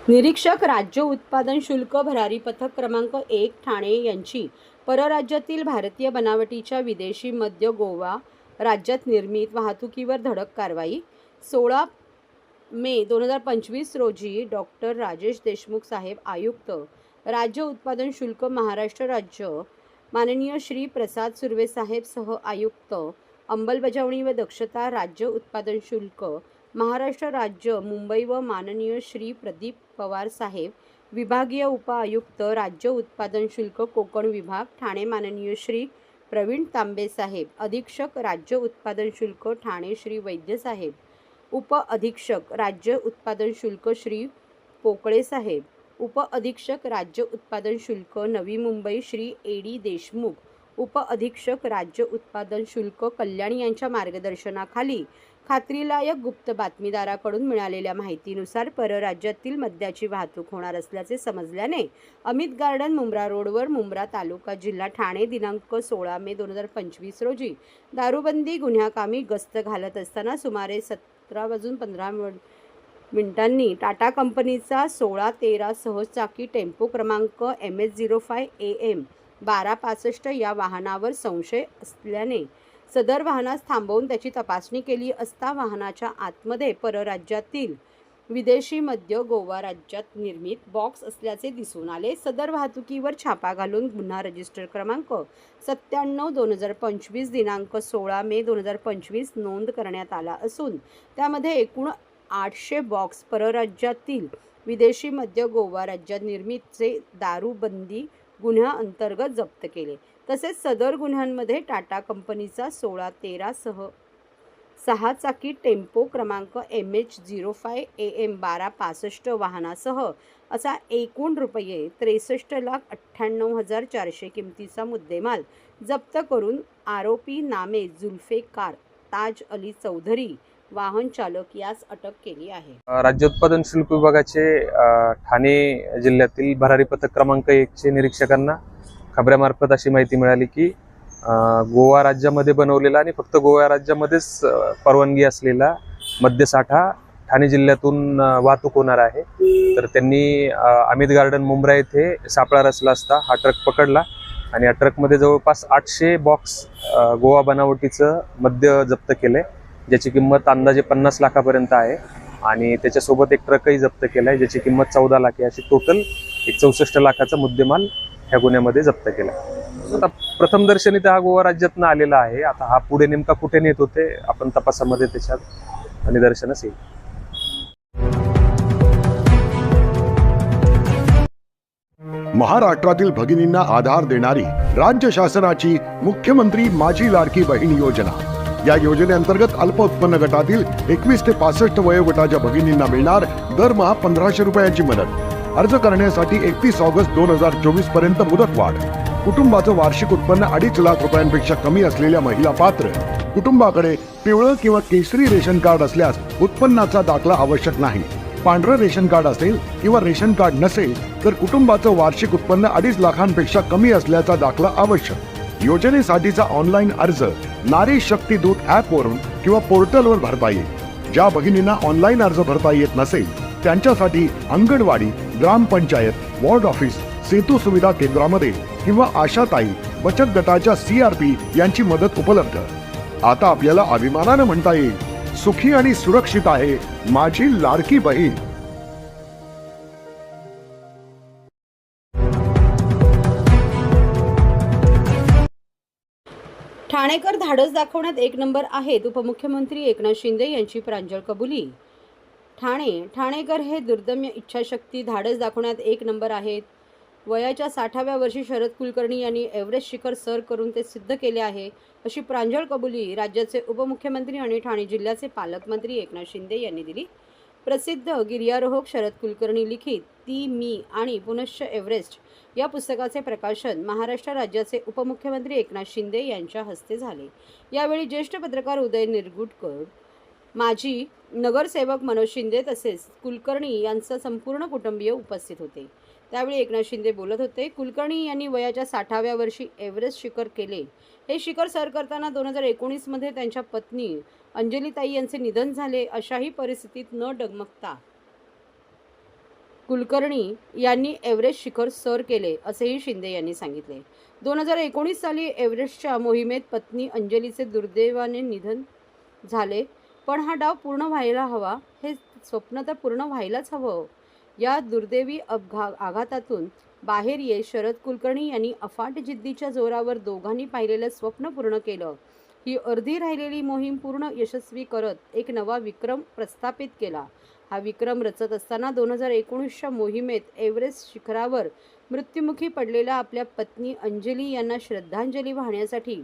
निरीक्षक राज्य उत्पादन शुल्क भरारी पथक क्रमांक 1 ठाणे यांची परराज्यातील भारतीय बनावटीच्या विदेशी मद्य गोवा राज्यात निर्मित वाहतुकीवर धडक कारवाई. 16 मे 2025 रोजी डॉक्टर राजेश देशमुख साहेब, आयुक्त राज्य उत्पादन शुल्क महाराष्ट्र राज्य, माननीय श्री प्रसाद सुर्वे साहेब, सह आयुक्त अंमलबजावणी व दक्षता राज्य उत्पादन शुल्क महाराष्ट्र राज्य मुंबई व माननीय श्री प्रदीप पवार साहेब, विभागीय उपायुक्त राज्य उत्पादन शुल्क कोकण विभाग ठाणे, माननीय श्री प्रवीण तांबे साहेब, अधीक्षक राज्य उत्पादन शुल्क ठाणे श्री वैद्य साहेब, उप अधीक्षक राज्य उत्पादन शुल्क श्री पोकळे साहेब, उप अधीक्षक राज्य उत्पादन शुल्क नवी मुंबई श्री एडी देशमुख, उप अधीक्षक राज्य उत्पादन शुल्क कल्याण यांच्या मार्गदर्शनाखाली खात्रीलायक गुप्त बातमीदाराकडून मिळालेल्या माहितीनुसार परराज्यातील मद्याची वाहतूक होणार असल्याचे समजल्याने अमित गार्डन मुंब्रा रोडवर मुंब्रा तालुका जिल्हा ठाणे दिनांक 16 मे 2025 रोजी दारूबंदी गुन्ह्याकामी गस्त घालत असताना सुमारे 17:15 टाटा कंपनीचा 1613 सहचाकी टेम्पो क्रमांक MS05 AM 1265 या वाहनावर संशय असल्याने सदर वाहनास थांबवून त्याची तपासणी केली असता वाहनाच्या आतमध्ये परराज्यातील विदेशी मद्य गोवा राज्यात निर्मित बॉक्स असल्याचे दिसून आले. सदर वाहतुकीवर छापा घालून गुन्हा रजिस्टर क्रमांक 97/2025 दिनांक 16 मे 2025 नोंद करण्यात आला असून त्यामध्ये एकूण 800 बॉक्स परराज्यातील विदेशी मद्य गोवा राज्यात निर्मितचे दारूबंदी गुन्ह्याअंतर्गत जप्त केले. तसेच सदर गुन्ह्यांमध्ये टाटा कंपनीचा 1613 6 चाकी टेम्पो क्रमांक MH05 AM 1265 वाहनासह असा एकूण रुपये 63,98,400 किमतीचा मुद्देमाल जप्त करून आरोपी नामे जुल्फिकार ताज अली चौधरी वाहन चालक यास अटक केली आहे. राज्य उत्पादन शुल्क विभागाचे ठाणे जिल्ह्यातील भरारी पथक क्रमांक 1 चे निरीक्षकांना खबऱ्यामार्फत अशी माहिती मिळाली की गोवा राज्यामध्ये बनवलेला आणि फक्त गोवा राज्यामध्येच परवानगी असलेला मद्यसाठा ठाणे जिल्ह्यातून वाहतूक होणार आहे. तर त्यांनी अमित गार्डन मुंब्रा येथे सापळा रचला असता हा ट्रक पकडला आणि या ट्रकमध्ये जवळपास 800 बॉक्स गोवा बनावटीचं मद्य जप्त केलंय, ज्याची किंमत अंदाजे 50 लाखापर्यंत आहे आणि त्याच्यासोबत एक ट्रकही जप्त केलाय ज्याची किंमत 14 लाख आहे. अशी टोटल 64 लाखाचा मुद्देमाल ह्या गुन्ह्यामध्ये जप्त केला. आता प्रथम दर्शनी तर हा गोवा राज्यातनं आलेला आहे. आता हा पुढे नेमका कुठे नेत होते आपण तपासामध्ये त्याच्यात निदर्शनास येईल. महाराष्ट्रातील भगिनींना आधार देणारी राज्य शासनाची मुख्यमंत्री माझी लाडकी बहीण योजना. या योजनेअंतर्गत अल्प उत्पन्न गटातील 21 ते 65 वयोगटाच्या भगिनींना मिळणार दरमहा 1500 रुपयांची मदत. अर्ज करण्यासाठी 31 ऑगस्ट 2024 पर्यंत मुदतवाढ. कुटुंबाचं वार्षिक उत्पन्न 2.5 लाख रुपयांपेक्षा कमी असलेल्या महिला पात्र. कुटुंबाकडे पिवळं किंवा केसरी रेशन कार्ड असल्यास उत्पन्नाचा दाखला आवश्यक नाही. पांढरं रेशन कार्ड असेल किंवा रेशन कार्ड नसेल तर कुटुंबाचं वार्षिक उत्पन्न 2.5 लाखांपेक्षा कमी असल्याचा दाखला आवश्यक. योजनेसाठीचा ऑनलाईन अर्ज नारी शक्ती दूत ऍप वरून किंवा पोर्टलवर भरता येईल. ज्या भगिनींना ऑनलाईन अर्ज भरता येत नसेल त्यांच्यासाठी अंगणवाडी, ग्रामपंचायत, वॉर्ड ऑफिस, सेतू सुविधा केंद्रामध्ये किंवा आशाताई बचत गटाच्या CRP यांची मदत उपलब्ध. आता आपल्याला अभिमानानं म्हणता येईल, सुखी आणि सुरक्षित आहे माझी लाडकी बहीण. ठाणेकर धाडस दाखवण्यात एक नंबर आहेत. उपमुख्यमंत्री एकनाथ शिंदे यांची प्रांजळ कबुली. ठाणेकर हे दुर्दम्य इच्छाशक्ती, धाडस दाखवण्यात एक नंबर आहेत. वयाच्या 60व्या वर्षी शरद कुलकर्णी यांनी एव्हरेस्ट शिखर सर करून ते सिद्ध केले आहे, अशी प्रांजळ कबुली राज्याचे उपमुख्यमंत्री आणि ठाणे जिल्ह्याचे पालकमंत्री एकनाथ शिंदे यांनी दिली. प्रसिद्ध गिर्यारोहक शरद कुलकर्णी लिखित ती, मी आणि पुनश्च एव्हरेस्ट या पुस्तकाचे प्रकाशन महाराष्ट्र राज्याचे उपमुख्यमंत्री एकनाथ शिंदे यांच्या हस्ते झाले. यावेळी ज्येष्ठ पत्रकार उदय निरगुडकर, माजी नगरसेवक मनोज शिंदे तसेच कुलकर्णी यांचं संपूर्ण कुटुंबीय उपस्थित होते. त्यावेळी एकनाथ शिंदे बोलत होते. कुलकर्णी यांनी वयाच्या 60व्या वर्षी एव्हरेस्ट शिखर केले. हे शिखर सर करताना 2019 मध्ये त्यांच्या पत्नी अंजलीताई यांचे निधन झाले. अशाही परिस्थितीत न डगमगता कुलकर्णी यांनी एव्हरेस्ट शिखर सर केले असेही शिंदे यांनी सांगितले. 2019 साली एव्हरेस्टच्या मोहिमेत पत्नी अंजलीचे दुर्दैवाने निधन झाले. पण हा डाव पूर्ण व्हायला हवा, हे स्वप्न तर पूर्ण व्हायलाच हवं. या दुर्दैवी आघातातून बाहेर येत शरद कुलकर्णी यांनी अफाट जिद्दीच्या जोरावर दोघांनी पाहिलेलं स्वप्न पूर्ण केलं. ही अर्धी राहिलेली मोहीम पूर्ण यशस्वी करत एक नवा विक्रम प्रस्थापित केला. हा विक्रम रचत असताना 2019च्या मोहिमेत एव्हरेस्ट शिखरावर मृत्युमुखी पडलेल्या आपल्या पत्नी अंजली यांना श्रद्धांजली वाहण्यासाठी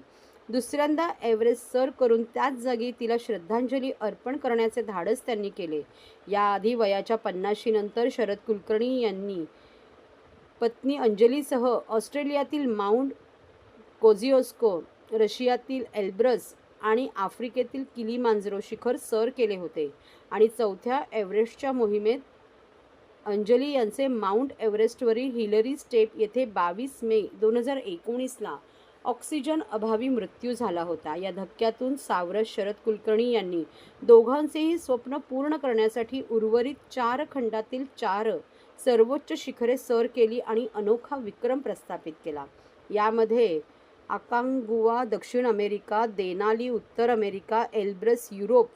दुसऱ्यांदा एव्हरेस्ट सर करून त्याच जागी तिला श्रद्धांजली अर्पण करण्याचे धाडस त्यांनी केले. याआधी वयाच्या 50 नंतर शरद कुलकर्णी यांनी पत्नी अंजलीसह ऑस्ट्रेलियातील माउंट कोझिकोड, रशियातील एल्ब्रस आणि आफ्रिकेतील किलीमांजारो शिखर सर केले होते. आणि चौथ्या एव्हरेस्टच्या मोहिमेत अंजली यांचे माउंट एव्हरेस्टवरील हिलरी स्टेप येथे 22 मे 2019ला ऑक्सिजन अभावी मृत्यू झाला होता. या धक्क्यातून सावरत शरद कुलकर्णी यांनी दोघांचेही स्वप्न पूर्ण करण्यासाठी उर्वरित 4 खंडातील 4 सर्वोच्च शिखरे सर केली आणि अनोखा विक्रम प्रस्थापित केला. यामध्ये अकांगुआ दक्षिण अमेरिका, देनाली उत्तर America, Elbrus Europe,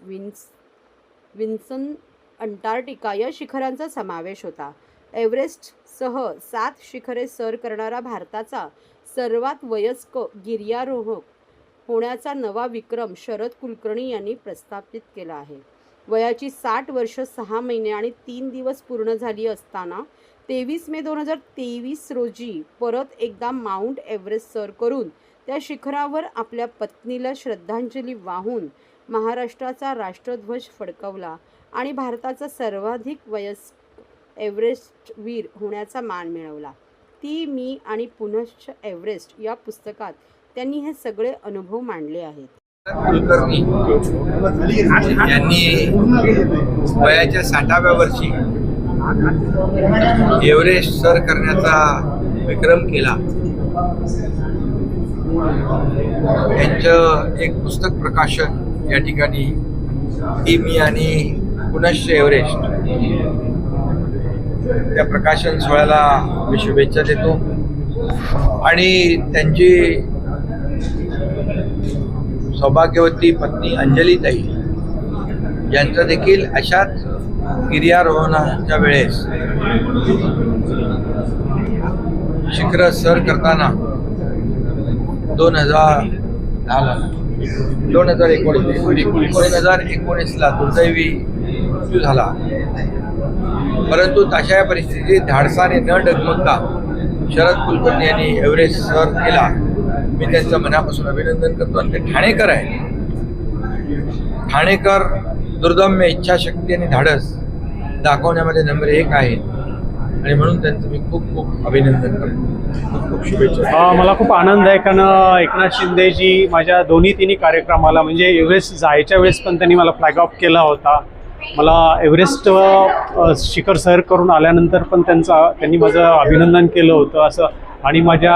Vinson Antarctica या शिखरांचा समावेश होता. एव्हरेस्टसह 7 शिखरे सर करणारा भारताचा सर्वात वयस्क गिर्यारोहक होण्याचा नवा विक्रम शरद कुलकर्णी यांनी प्रस्थापित केला आहे. वयाची 60 वर्ष 6 महिने आणि 3 दिवस पूर्ण झाली असताना 23 मे 2023 रोजी परत एकदा माउंट एव्हरेस्ट सर करून त्या शिखरावर आपल्या पत्नीला श्रद्धांजली वाहून महाराष्ट्राचा राष्ट्रध्वज फडकवला आणि भारताचा सर्वाधिक वयस्क एव्हरेस्टवीर होण्याचा मान मिळवला. ती, मी आणि पुनश्च एव्हरेस्ट या पुस्तकात त्यांनी हे सगळे अनुभव मांडले आहेत. कुलकर्णी यांनी वयाच्या 60व्या वर्षी एव्हरेस्ट सर करण्याचा विक्रम केला. यांचं एक पुस्तक प्रकाशन या ठिकाणी ती, मी आणि पुनश्च एव्हरेस्ट त्या प्रकाशन सोहळ्याला मी शुभेच्छा देतो. आणि त्यांची सौभाग्यवती पत्नी अंजलीताई यांचं देखील अशाच गिर्यारोहणाच्या वेळेस शिखर सर करताना 2019ला दुर्दैवी मृत्यू झाला. परंतु तशा परिस्थितीत धाडसाने न डगमगता शरद कुलकर्णी यांनी एव्हरेस्ट सर केला. मी त्यांचं मनापासून अभिनंदन करतो. आणि ते ठाणेकर आहेत. ठाणेकर दुर्दम्य इच्छाशक्ती आणि धाडस दाखवण्यामध्ये नंबर 1 आहेत आणि म्हणून त्यांचं मी खूप खूप अभिनंदन करतो. खूप खूप शुभेच्छा. मला खूप आनंद आहे, कारण एकनाथ शिंदेजी माझ्या तिन्ही कार्यक्रमाला, म्हणजे एव्हरेस्ट जायच्या वेळेस पण त्यांनी मला फ्लॅग ऑफ केला होता. मला एव्हरेस्ट शिखर सर करून आल्यानंतर पण त्यांनी माझं अभिनंदन केलं होतं असं. आणि माझ्या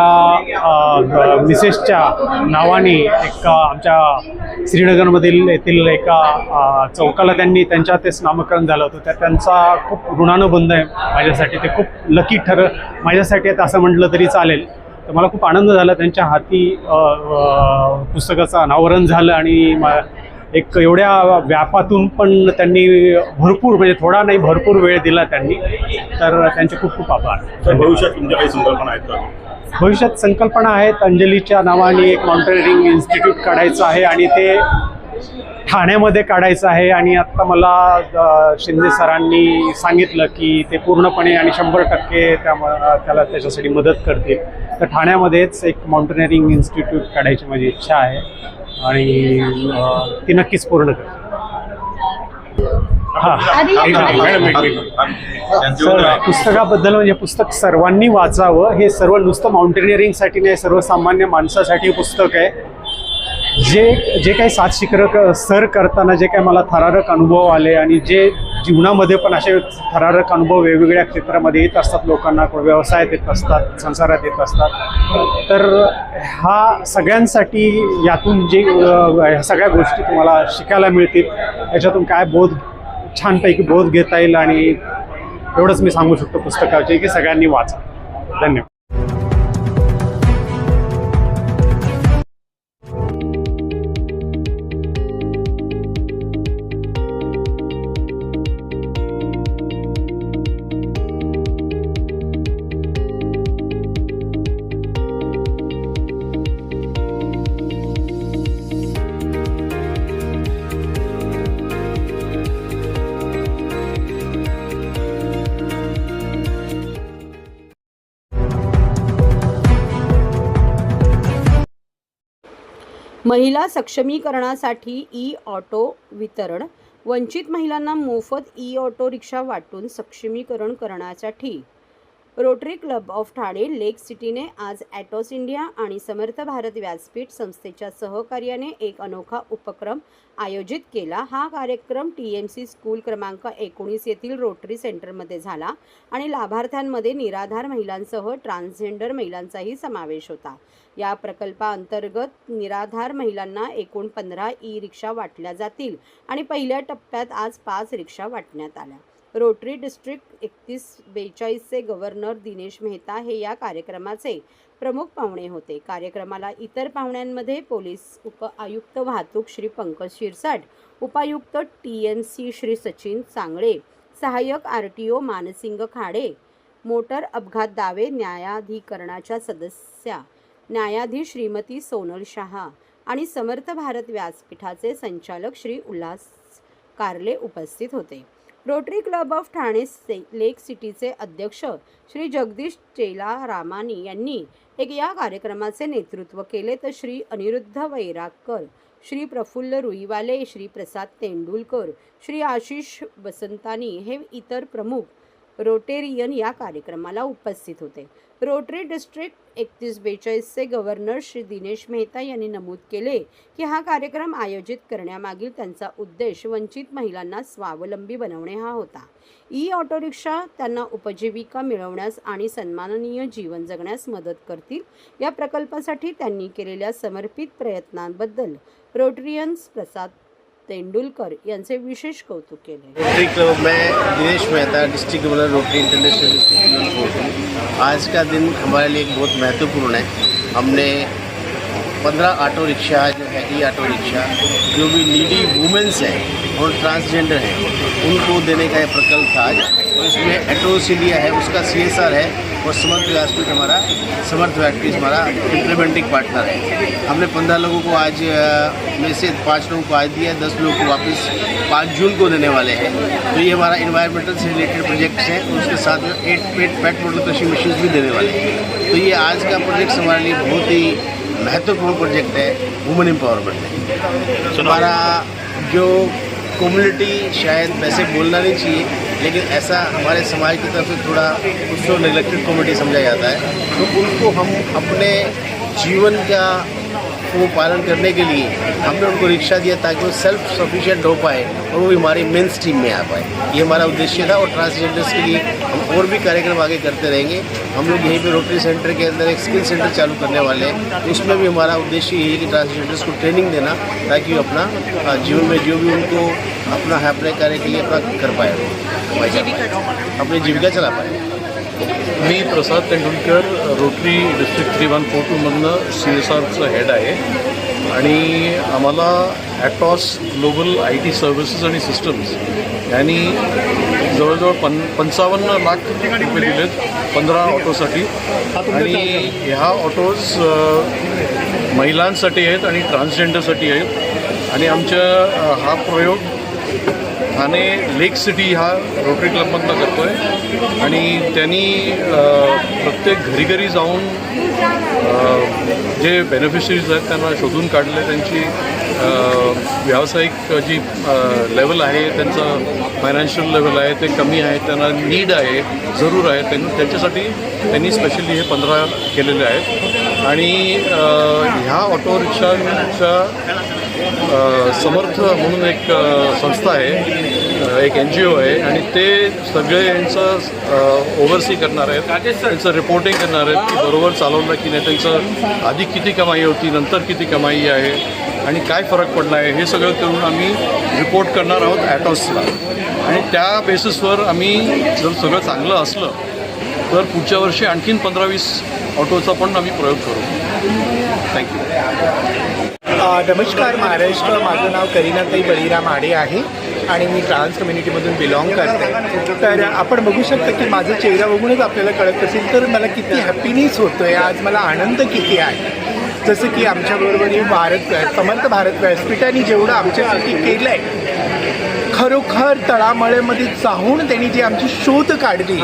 मिसेसच्या नावाने एक आमच्या श्रीनगरमधील येथील एका चौकाला त्यांच्या तेच नामकरण झालं होतं. त्यांचा खूप ऋणानुबंध आहे माझ्यासाठी. ते खूप लकी माझ्यासाठी आहेत असं म्हटलं तरी चालेल. तर मला खूप आनंद झाला. त्यांच्या हाती पुस्तकाचं अनावरण झालं आणि एक एवढ्या व्यापातून पण त्यांनी भरपूर, म्हणजे थोडा नाही भरपूर वेळ दिला त्यांनी. तर त्यांचे खूप खूप आभार. भविष्यात तुमच्या काही संकल्पना आहेत का? भविष्यात संकल्पना आहेत. अंजलीच्या नावाने एक माउंटेनिअरिंग इन्स्टिट्यूट काढायचं आहे आणि ते ठाण्यामध्ये काढायचं आहे. आणि आत्ता मला शिंदे सरांनी सांगितलं की ते पूर्णपणे आणि 100% त्याला त्याच्यासाठी मदत करतील. तर ठाण्यामध्येच एक माउंटेनिअरिंग इन्स्टिट्यूट काढायची माझी इच्छा आहे आणि ती नक्कीच पूर्ण करते. सर, पुस्तकाबद्दल म्हणजे पुस्तक सर्वांनी वाचावं. हे सर्व नुसतं माउंटेनिअरिंगसाठी नाही, सर्वसामान्य माणसासाठी पुस्तक आहे. जे काही 7 शिखर सर करताना जे काही मला थरारक अनुभव आले आणि जे जीवनामध्ये पण असे थरारक अनुभव वेगवेगळ्या क्षेत्रामध्ये येत असतात, लोकांना व्यवसायात येत असतात, संसारात येत असतात. तर हा सगळ्यांसाठी यातून ह्या सगळ्या गोष्टी तुम्हाला शिकायला मिळतील. याच्यातून काय छानपैकी बोध घेता येईल आणि एवढंच मी सांगू शकतो पुस्तकाचे, की सगळ्यांनी वाचा. धन्यवाद. महिला सक्षमीकरणासाठी ई ऑटो वितरण. वंचित महिलांना मोफत ई ऑटो रिक्षा वाटून सक्षमीकरण करण्यासाठी रोटरी क्लब ऑफ ठाणे लेक सिटीने आज ॲटोस इंडिया आणि समर्थ भारत व्यासपीठ संस्थेच्या सहकार्याने एक अनोखा उपक्रम आयोजित केला. हा कार्यक्रम TMC स्कूल क्रमांक 19 येथील रोटरी सेंटरमध्ये झाला आणि लाभार्थ्यांमध्ये निराधार महिलांसह ट्रान्सजेंडर महिलांचाही समावेश होता. या प्रकल्पाअंतर्गत निराधार महिलांना एकूण 15 ई रिक्षा वाटल्या जातील आणि पहिल्या टप्प्यात आज 5 रिक्षा वाटण्यात आल्या. रोटरी डिस्ट्रिक्ट 3142चे गव्हर्नर दिनेश मेहता हे या कार्यक्रमाचे प्रमुख पाहुणे होते. कार्यक्रमाला इतर पाहुण्यांमध्ये पोलीस उपआयुक्त वाहतूक श्री पंकज शिरसाट, उपायुक्त TMC श्री सचिन चांगळे, सहाय्यक RTO मानसिंग खाडे, मोटर अपघात दावे न्यायाधिकरणाच्या सदस्या न्यायाधीश श्रीमती सोनल शहा आणि समर्थ भारत व्यासपीठाचे संचालक श्री उल्हास कारले उपस्थित होते. रोटरी क्लब ऑफ ठाणे लेक सिटीचे अध्यक्ष श्री जगदीश चेला रामानी यांनी या कार्यक्रमाचे नेतृत्व केले, तर श्री अनिरुद्ध वैरागकर, श्री प्रफुल्ल रुईवाले, श्री प्रसाद तेंडुलकर, श्री आशिष बसंतानी हे इतर प्रमुख रोटेरियन या कार्यक्रमाला उपस्थित होते. रोटरी डिस्ट्रिक्ट 3142चे गव्हर्नर श्री दिनेश मेहता यांनी नमूद केले की हा कार्यक्रम आयोजित करण्यामागील त्यांचा उद्देश वंचित महिलांना स्वावलंबी बनवणे हा होता. ई ऑटो रिक्षा त्यांना उपजीविका मिळवण्यास आणि सन्माननीय जीवन जगण्यास मदत करतील. या प्रकल्पासाठी त्यांनी केलेल्या समर्पित प्रयत्नांबद्दल रोटरियन्स प्रसाद तेंडुलकर यांचे विशेष कौतुक केले. रोटरी क्लब में Dinesh Mehta, district governor rotary international district. आज का दिन हमारे लिए एक बहुत महत्वपूर्ण है. हमने 15 ऑटो रिक्शा जो है ई ऑटो रिक्शा जो भी नीडी वुमेन्स हैं और ट्रांसजेंडर हैं उनको देने का ये प्रकल्प था आज. और इसमें ॲटोस इंडिया है, उसका CSR है और समर्थ व्यासपीठ हमारा हमारा इम्प्लीमेंटिंग पार्टनर है. हमने 15 लोगों को आज में से 5 लोगों को आज दिया है, 10 लोगों को वापस 5 जून को देने वाले हैं. तो ये हमारा इन्वायरमेंटल से रिलेटेड प्रोजेक्ट है और उसके साथ में 8 पेट मोटर क्रशिंग मशीन भी देने वाले हैं. तो ये आज का प्रोजेक्ट हमारे लिए बहुत ही महत्वपूर्ण प्रोजेक्ट है वुमेन एम्पावरमेंट में. हमारा जो कम्युनिटी शायद वैसे बोलना नहीं चाहिए, लेकिन ऐसा हमारे समाज की तरफ से थोड़ा उसको नेग्लेक्टेड कम्युनिटी समझा जाता है. तो उनको हम अपने जीवन का वो पालन करने के लिए हमने उनको रिक्शा दिया ताकि वो सेल्फ सफिशिएंट हो पाए और वो हमारी मेन स्ट्रीम में आ पाए. ये हमारा उद्देश्य था. और ट्रांसजेंडर्स के लिए हम और भी कार्यक्रम आगे करते रहेंगे. हम लोग यहीं पे रोटरी सेंटर के अंदर एक स्किल सेंटर चालू करने वाले हैं. उसमें भी हमारा उद्देश्य यही है कि ट्रांसजेंडर्स को ट्रेनिंग देना ताकि वो अपना जीवन में जो भी उनको अपना है अपने कार्य के लिए अपना कर पाए, अपनी जीविका चला पाए. मी प्रसाद तेंडुलकर, रोटरी डिस्ट्रिक्ट 3142मधनं CSRचं हेड आहे आणि आम्हाला ॲटॉस ग्लोबल IT सर्व्हिसेस आणि सिस्टम्स यांनी जवळजवळ 55 लाख रुपये दिलेत 15 ऑटोसाठी. आणि ह्या ऑटोज महिलांसाठी आहेत आणि ट्रान्सजेंडरसाठी आहेत. आणि आमच्या हा प्रयोग ठाणे लेक सिटी हा रोटरी क्लबमधनं करतो आहे आणि त्यांनी प्रत्येक घरी जाऊन जे बेनिफिशरीज आहेत त्यांना शोधून काढले. त्यांची व्यावसायिक जी लेवल आहे, त्यांचं फायनान्शियल लेवल आहे ते कमी आहे, त्यांना नीड आहे, जरूर आहे. त्यांच्यासाठी त्यांनी स्पेशली हे 15 केलेले आहेत. आणि ह्या ऑटो रिक्षाच्या समर्थ म्हणून एक संस्था आहे, एक NGO आहे आणि ते सगळे यांचं ओव्हरसी करणार आहेत, त्यांचं रिपोर्टिंग करणार आहेत की बरोबर चालवलं की नाही, त्यांचं आधी किती कमाई होती, नंतर किती कमाई आहे आणि काय फरक पडला आहे, हे सगळं करून आम्ही रिपोर्ट करणार आहोत ॲटॉसला. आणि त्या बेसिसवर आम्ही जर सगळं चांगलं असलं तर पुढच्या वर्षी आणखीन 15-20 ऑटोचा पण आम्ही प्रयोग करू. थँक्यू. नमस्कार महाराष्ट्र, माझं नाव करीनाताई बळीराम आडे आहे आणि मी ट्रान्स कम्युनिटीमधून बिलॉंग करते. तर आपण बघू शकता की माझा चेहरा बघूनच आपल्याला कळत असेल तर मला किती हॅपीनेस होतो आहे, आज मला आनंद किती आहे. जसं की आमच्याबरोबर हे समर्थ भारत व्यासपीठाने जेवढं आमच्यासाठी केलं आहे, खरोखर तळामळ्यामध्ये जाऊन त्यांनी जी आमची शोध काढली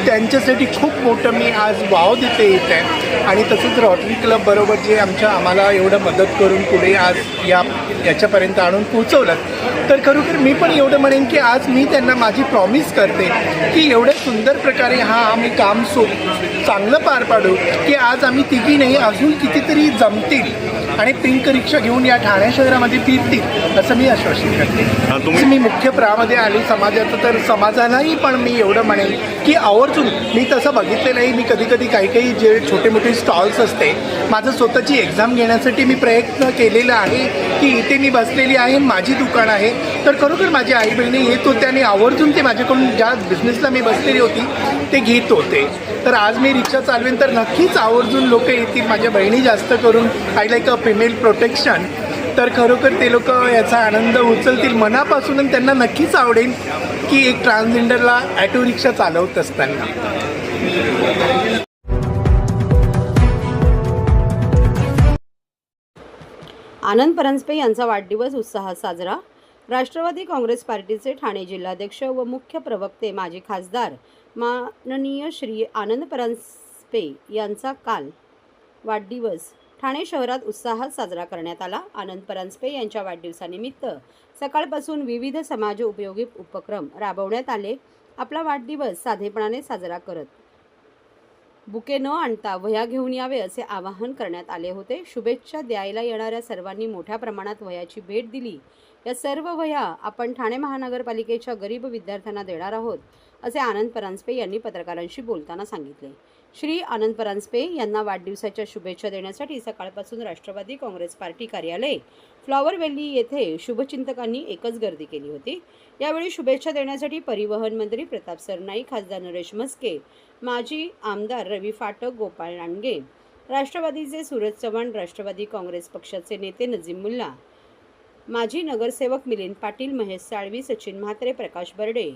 त्यांच्यासाठी खूप मोठं मी आज वाव देते येत आहे. आणि तसंच रॉटरी क्लब बरोबर जे आम्हाला एवढं मदत करून पुढे आज याच्यापर्यंत आणून पोचवलं, तर खरोखर मी पण एवढं म्हणेन की आज मी त्यांना माझी प्रॉमिस करते की एवढ्या सुंदर प्रकारे आम्ही काम चांगलं पार पाडू की आज आम्ही तिघी नाही अजून कितीतरी जमतील आणि पिंक रिक्षा घेऊन या ठाणे शहरामध्ये फिरतील असं मी आश्वासन करते. मी मुख्य प्रामध्ये आली समाजाचं, तर समाजालाही पण मी एवढं म्हणेन की आवर्जून, मी तसं बघितलं नाही, मी कधी काही जे छोटे मोठे स्टॉल्स असते, माझं स्वतःची एक्झाम घेण्यासाठी मी प्रयत्न केलेला आहे की इथे मी बसलेली आहे, माझी दुकान आहे, तर खरोखर माझी आई बहिणी येत होते आणि आवर्जून ते माझ्याकडून ज्या बिझनेसला मी बसलेली होती ते घेत होते. तर आज मी रिक्षा चालवेन तर नक्कीच आवर्जून लोक येतील, माझ्या बहिणी जास्त करून I like a female protection, तर खरोखर ते लोक याचा आनंद उचलतील मनापासून आणि त्यांना नक्कीच आवडेल की एक ट्रान्सजेंडरला ॲटो रिक्षा चालवत असताना. आनंद परांजपे यांचा वाढदिवस उत्साहात साजरा. राष्ट्रवादी काँग्रेस पार्टीचे ठाणे जिल्हाध्यक्ष व मुख्य प्रवक्ते माजी खासदार माननीय श्री आनंद परांजपे यांचा काल वाढदिवस ठाणे शहरात उत्साहात साजरा करण्यात आला. आनंद परांजपे यांच्या वाढदिवसानिमित्त सकाळपासून विविध समाज उपयोगी उपक्रम राबवण्यात आले. आपला वाढदिवस साधेपणाने साजरा करत बुके न आणता वह्या घेऊन यावे असे आवाहन करण्यात आले होते. शुभेच्छा द्यायला येणाऱ्या सर्वांनी मोठ्या प्रमाणात वह्याची भेट दिली. या सर्व वह्या आपण ठाणे महानगरपालिकेच्या गरीब विद्यार्थ्यांना देणार आहोत असे आनंद परांजपे यांनी पत्रकारांशी बोलताना सांगितले. श्री आनंद परांजपे यांना वाढदिवसाच्या शुभेच्छा देण्यासाठी सकाळपासून राष्ट्रवादी काँग्रेस पार्टी कार्यालय फ्लॉवर व्हॅली येथे शुभचिंतकांनी एकच गर्दी केली होती. यावेळी शुभेच्छा देण्यासाठी परिवहन मंत्री प्रताप सरनाईक, खासदार नरेश म्हस्के, माजी आमदार रवी फाटक, गोपाळ लांडगे, राष्ट्रवादीचे सूरज चव्हाण, राष्ट्रवादी काँग्रेस पक्षाचे नेते नजीम मुल्ला, माजी नगरसेवक मिलिंद पाटील, महेश साळवी, सचिन म्हात्रे, प्रकाश बर्डे,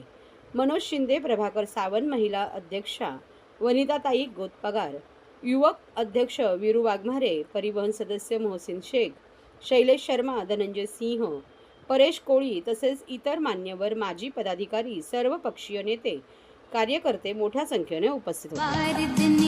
मनोज शिंदे, प्रभाकर सावंत, महिला अध्यक्षा वनिताताई गोतपगार, युवक अध्यक्ष वीरू वाघमारे, परिवहन सदस्य मोहसिन शेख, शैलेश शर्मा, धनंजय सिंह, परेश कोळी तसेच इतर मान्यवर, माजी पदाधिकारी, सर्व पक्षीय नेते, कार्यकर्ते मोठ्या संख्येने उपस्थित होते.